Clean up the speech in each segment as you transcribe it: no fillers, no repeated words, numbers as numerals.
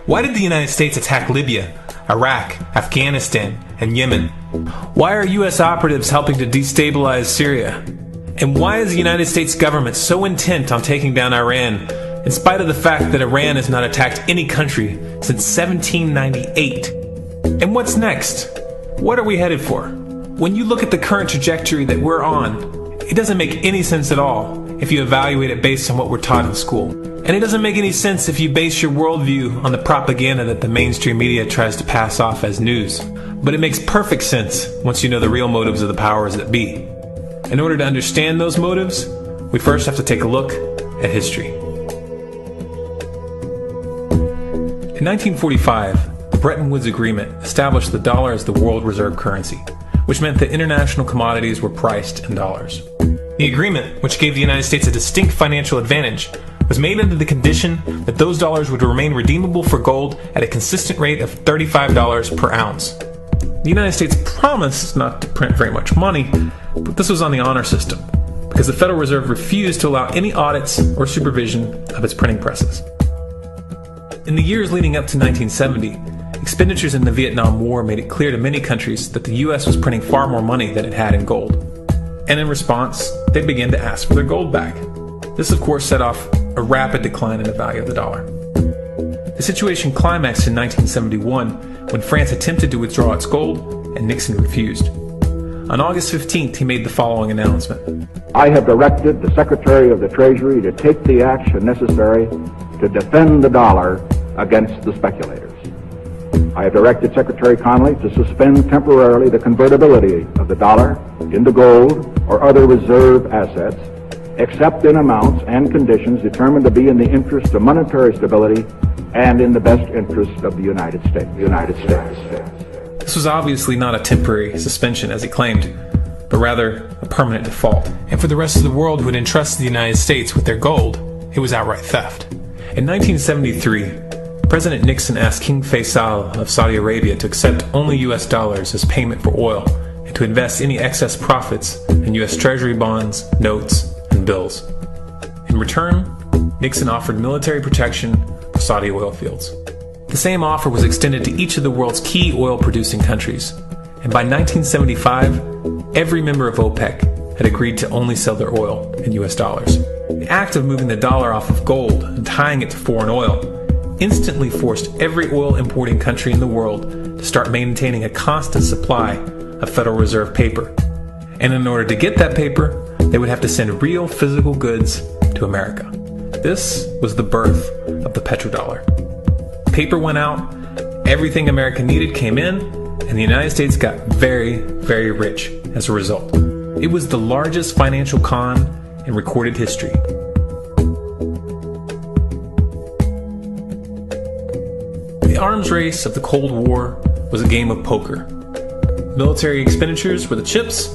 Why did the United States attack Libya, Iraq, Afghanistan, and Yemen? Why are U.S. operatives helping to destabilize Syria? And why is the United States government so intent on taking down Iran, in spite of the fact that Iran has not attacked any country since 1798? And what's next? What are we headed for? When you look at the current trajectory that we're on, it doesn't make any sense at all if you evaluate it based on what we're taught in school. And it doesn't make any sense if you base your worldview on the propaganda that the mainstream media tries to pass off as news. But it makes perfect sense once you know the real motives of the powers that be. In order to understand those motives, we first have to take a look at history. In 1945, the Bretton Woods Agreement established the dollar as the world reserve currency, which meant that international commodities were priced in dollars. The agreement, which gave the United States a distinct financial advantage, was made under the condition that those dollars would remain redeemable for gold at a consistent rate of $35 per ounce. The United States promised not to print very much money, but this was on the honor system, because the Federal Reserve refused to allow any audits or supervision of its printing presses. In the years leading up to 1970, expenditures in the Vietnam War made it clear to many countries that the U.S. was printing far more money than it had in gold. And in response, they began to ask for their gold back. This, of course, set off a rapid decline in the value of the dollar. The situation climaxed in 1971 when France attempted to withdraw its gold and Nixon refused. On August 15th, he made the following announcement. I have directed the Secretary of the Treasury to take the action necessary to defend the dollar against the speculators. I have directed Secretary Connally to suspend temporarily the convertibility of the dollar into gold or other reserve assets, except in amounts and conditions determined to be in the interest of monetary stability and in the best interest of the United States. This was obviously not a temporary suspension, as he claimed, but rather a permanent default. And for the rest of the world who had entrusted the United States with their gold, it was outright theft. In 1973, President Nixon asked King Faisal of Saudi Arabia to accept only U.S. dollars as payment for oil and to invest any excess profits in U.S. Treasury bonds, notes, and bills. In return, Nixon offered military protection for Saudi oil fields. The same offer was extended to each of the world's key oil-producing countries, and by 1975, every member of OPEC had agreed to only sell their oil in U.S. dollars. The act of moving the dollar off of gold and tying it to foreign oil instantly forced every oil-importing country in the world to start maintaining a constant supply of Federal Reserve paper. And in order to get that paper, they would have to send real physical goods to America. This was the birth of the petrodollar. Paper went out, everything America needed came in, and the United States got very, very rich as a result. It was the largest financial con in recorded history. The arms race of the Cold War was a game of poker. Military expenditures were the chips,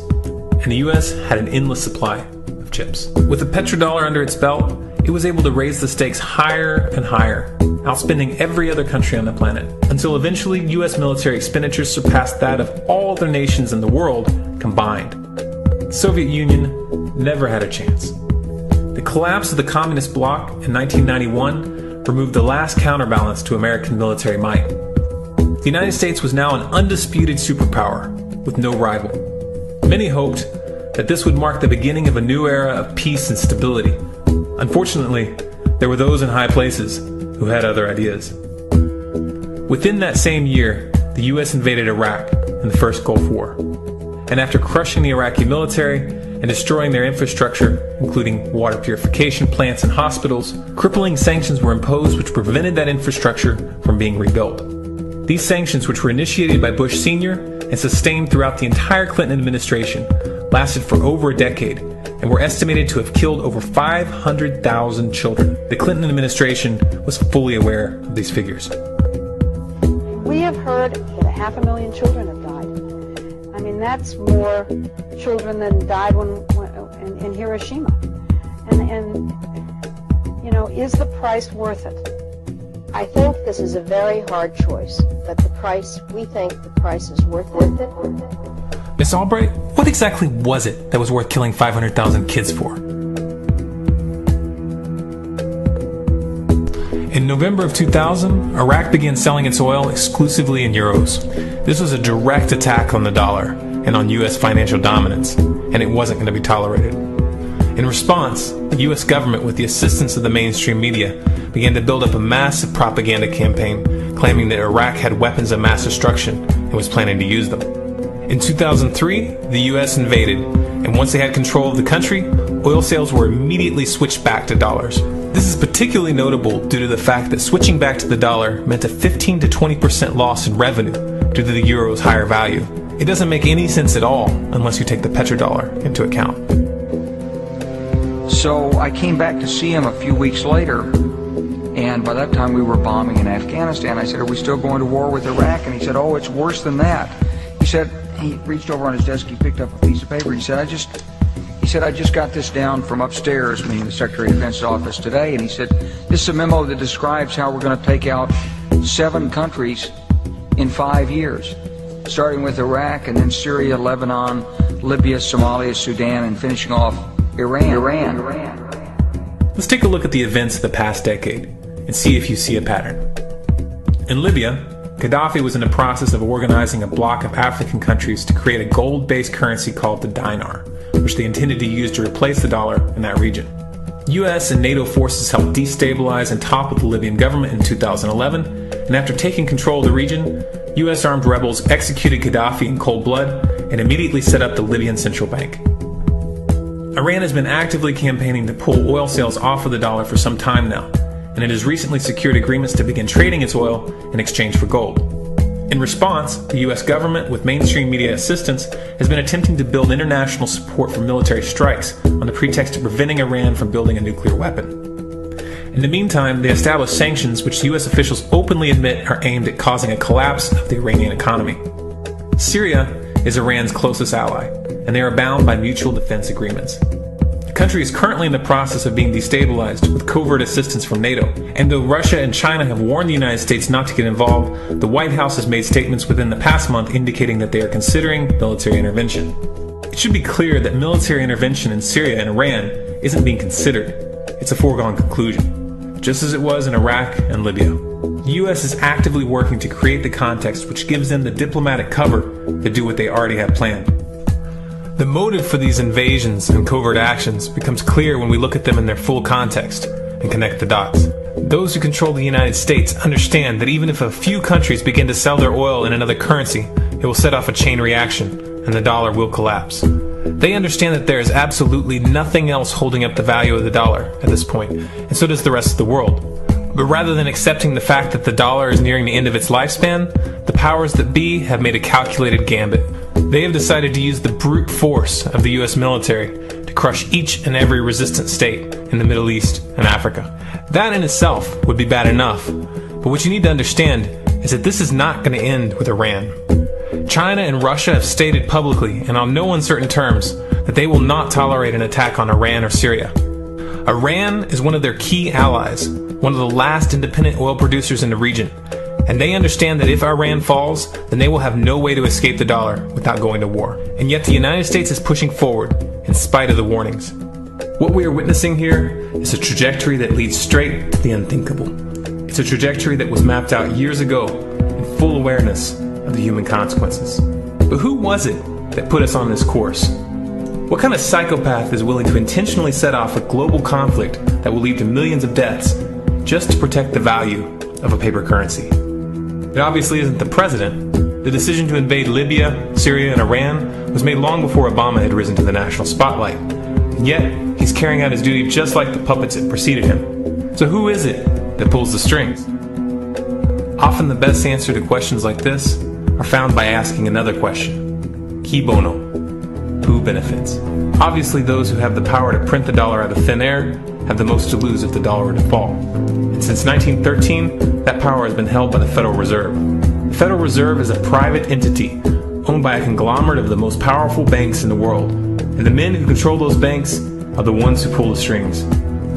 and the U.S. had an endless supply of chips. With the petrodollar under its belt, it was able to raise the stakes higher and higher, outspending every other country on the planet, until eventually U.S. military expenditures surpassed that of all other nations in the world combined. The Soviet Union never had a chance. The collapse of the communist bloc in 1991 removed the last counterbalance to American military might. The United States was now an undisputed superpower with no rival. Many hoped that this would mark the beginning of a new era of peace and stability. Unfortunately, there were those in high places who had other ideas. Within that same year, the U.S. invaded Iraq in the First Gulf War. And after crushing the Iraqi military and destroying their infrastructure, including water purification plants and hospitals, crippling sanctions were imposed which prevented that infrastructure from being rebuilt. These sanctions, which were initiated by Bush Sr. and sustained throughout the entire Clinton administration, lasted for over a decade and were estimated to have killed over 500,000 children. The Clinton administration was fully aware of these figures. We have heard that 500,000 children have died. I mean, that's more children than died in Hiroshima. And you know, is the price worth it? I think this is a very hard choice, but we think the price is worth it. Miss Albright, what exactly was it that was worth killing 500,000 kids for? In November of 2000, Iraq began selling its oil exclusively in euros. This was a direct attack on the dollar and on U.S. financial dominance, and it wasn't going to be tolerated. In response, the U.S. government, with the assistance of the mainstream media, began to build up a massive propaganda campaign claiming that Iraq had weapons of mass destruction and was planning to use them. In 2003, the U.S. invaded, and once they had control of the country, oil sales were immediately switched back to dollars. This is particularly notable due to the fact that switching back to the dollar meant a 15 to 20% loss in revenue due to the euro's higher value. It doesn't make any sense at all unless you take the petrodollar into account. So I came back to see him a few weeks later, and by that time we were bombing in Afghanistan. I said, "Are we still going to war with Iraq?" And he said, "Oh, it's worse than that." He said, he reached over on his desk, he picked up a piece of paper, he said, I just got this down from upstairs, meaning the Secretary of Defense's office today, and he said, "This is a memo that describes how we're going to take out 7 countries in 5 years, starting with Iraq and then Syria, Lebanon, Libya, Somalia, Sudan, and finishing off Iran. Let's take a look at the events of the past decade and see if you see a pattern. In Libya, Gaddafi was in the process of organizing a bloc of African countries to create a gold-based currency called the dinar, which they intended to use to replace the dollar in that region. US and NATO forces helped destabilize and topple the Libyan government in 2011, and after taking control of the region, US armed rebels executed Gaddafi in cold blood and immediately set up the Libyan central bank. Iran has been actively campaigning to pull oil sales off of the dollar for some time now, and it has recently secured agreements to begin trading its oil in exchange for gold. In response, the US government, with mainstream media assistance, has been attempting to build international support for military strikes on the pretext of preventing Iran from building a nuclear weapon. In the meantime, they established sanctions which US officials openly admit are aimed at causing a collapse of the Iranian economy. Syria is Iran's closest ally, and they are bound by mutual defense agreements. The country is currently in the process of being destabilized with covert assistance from NATO, and though Russia and China have warned the United States not to get involved, the White House has made statements within the past month indicating that they are considering military intervention. It should be clear that military intervention in Syria and Iran isn't being considered. It's a foregone conclusion, just as it was in Iraq and Libya. The U.S. is actively working to create the context which gives them the diplomatic cover to do what they already have planned. The motive for these invasions and covert actions becomes clear when we look at them in their full context and connect the dots. Those who control the United States understand that even if a few countries begin to sell their oil in another currency, it will set off a chain reaction and the dollar will collapse. They understand that there is absolutely nothing else holding up the value of the dollar at this point, and so does the rest of the world. But rather than accepting the fact that the dollar is nearing the end of its lifespan, the powers that be have made a calculated gambit. They have decided to use the brute force of the US military to crush each and every resistant state in the Middle East and Africa. That in itself would be bad enough, but what you need to understand is that this is not going to end with Iran. China and Russia have stated publicly and on no uncertain terms that they will not tolerate an attack on Iran or Syria. Iran is one of their key allies, one of the last independent oil producers in the region, and they understand that if Iran falls, then they will have no way to escape the dollar without going to war. And yet the United States is pushing forward in spite of the warnings. What we are witnessing here is a trajectory that leads straight to the unthinkable. It's a trajectory that was mapped out years ago in full awareness of the human consequences. But who was it that put us on this course? What kind of psychopath is willing to intentionally set off a global conflict that will lead to millions of deaths just to protect the value of a paper currency? It obviously isn't the president. The decision to invade Libya, Syria, and Iran was made long before Obama had risen to the national spotlight. And yet, he's carrying out his duty just like the puppets that preceded him. So who is it that pulls the strings? Often the best answer to questions like this are found by asking another question. Qui bono? Who benefits? Obviously, those who have the power to print the dollar out of thin air have the most to lose if the dollar were to fall. And since 1913, that power has been held by the Federal Reserve. The Federal Reserve is a private entity owned by a conglomerate of the most powerful banks in the world. And the men who control those banks are the ones who pull the strings.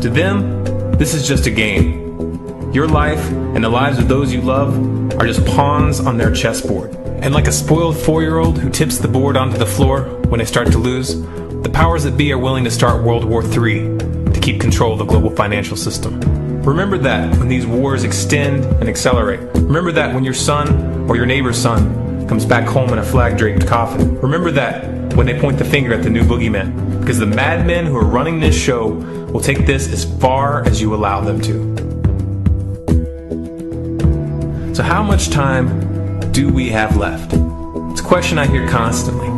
To them, this is just a game. Your life and the lives of those you love are just pawns on their chessboard. And like a spoiled 4-year-old who tips the board onto the floor when they start to lose, the powers that be are willing to start World War III to keep control of the global financial system. Remember that when these wars extend and accelerate. Remember that when your son or your neighbor's son comes back home in a flag-draped coffin. Remember that when they point the finger at the new boogeyman. Because the madmen who are running this show will take this as far as you allow them to. So how much time do we have left? It's a question I hear constantly,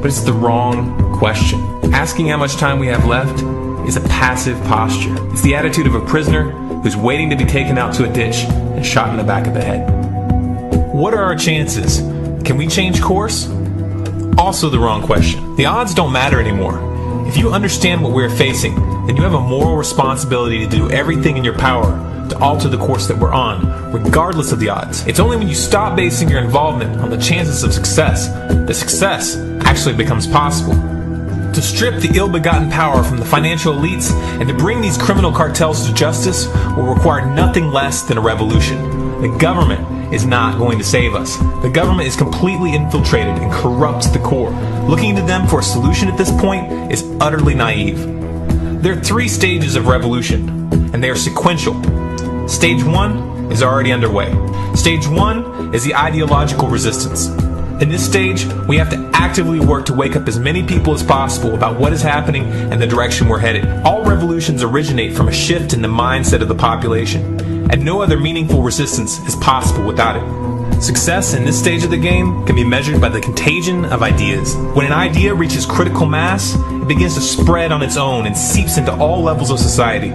but it's the wrong question. Asking how much time we have left is a passive posture. It's the attitude of a prisoner who's waiting to be taken out to a ditch and shot in the back of the head. What are our chances? Can we change course? Also the wrong question. The odds don't matter anymore. If you understand what we're facing, then you have a moral responsibility to do everything in your power to alter the course that we're on, regardless of the odds. It's only when you stop basing your involvement on the chances of success that success actually becomes possible. To strip the ill-begotten power from the financial elites and to bring these criminal cartels to justice will require nothing less than a revolution. The government is not going to save us. The government is completely infiltrated and corrupts the core. Looking to them for a solution at this point is utterly naive. There are 3 stages of revolution, and they are sequential. Stage 1 is already underway. Stage 1 is the ideological resistance. In this stage, we have to actively work to wake up as many people as possible about what is happening and the direction we're headed. All revolutions originate from a shift in the mindset of the population, and no other meaningful resistance is possible without it. Success in this stage of the game can be measured by the contagion of ideas. When an idea reaches critical mass, it begins to spread on its own and seeps into all levels of society.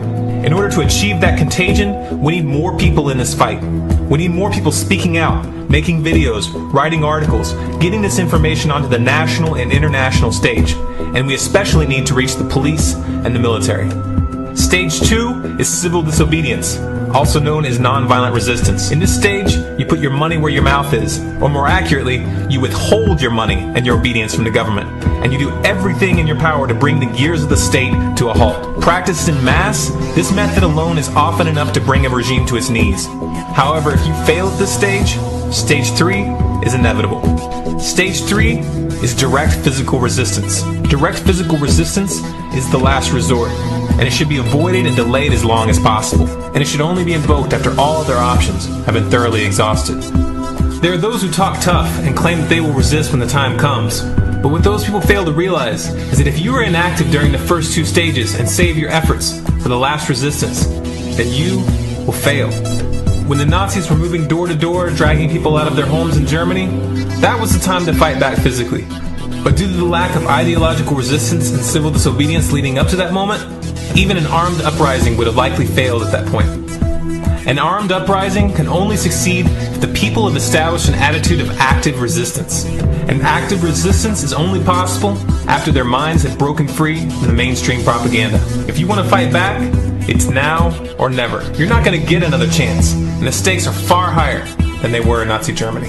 In order to achieve that contagion, we need more people in this fight. We need more people speaking out, making videos, writing articles, getting this information onto the national and international stage. And we especially need to reach the police and the military. Stage 2 is civil disobedience, also known as nonviolent resistance. In this stage, you put your money where your mouth is, or more accurately, you withhold your money and your obedience from the government, and you do everything in your power to bring the gears of the state to a halt. Practiced in mass, this method alone is often enough to bring a regime to its knees. However, if you fail at this stage, Stage 3 is inevitable. Stage 3 is direct physical resistance. Direct physical resistance is the last resort, and it should be avoided and delayed as long as possible, and it should only be invoked after all other options have been thoroughly exhausted. There are those who talk tough and claim that they will resist when the time comes, but what those people fail to realize is that if you are inactive during the first 2 stages and save your efforts for the last resistance, then you will fail. When the Nazis were moving door to door, dragging people out of their homes in Germany, that was the time to fight back physically. But due to the lack of ideological resistance and civil disobedience leading up to that moment, even an armed uprising would have likely failed at that point. An armed uprising can only succeed if the people have established an attitude of active resistance. And active resistance is only possible after their minds have broken free from the mainstream propaganda. If you want to fight back, it's now or never. You're not going to get another chance, and the stakes are far higher than they were in Nazi Germany.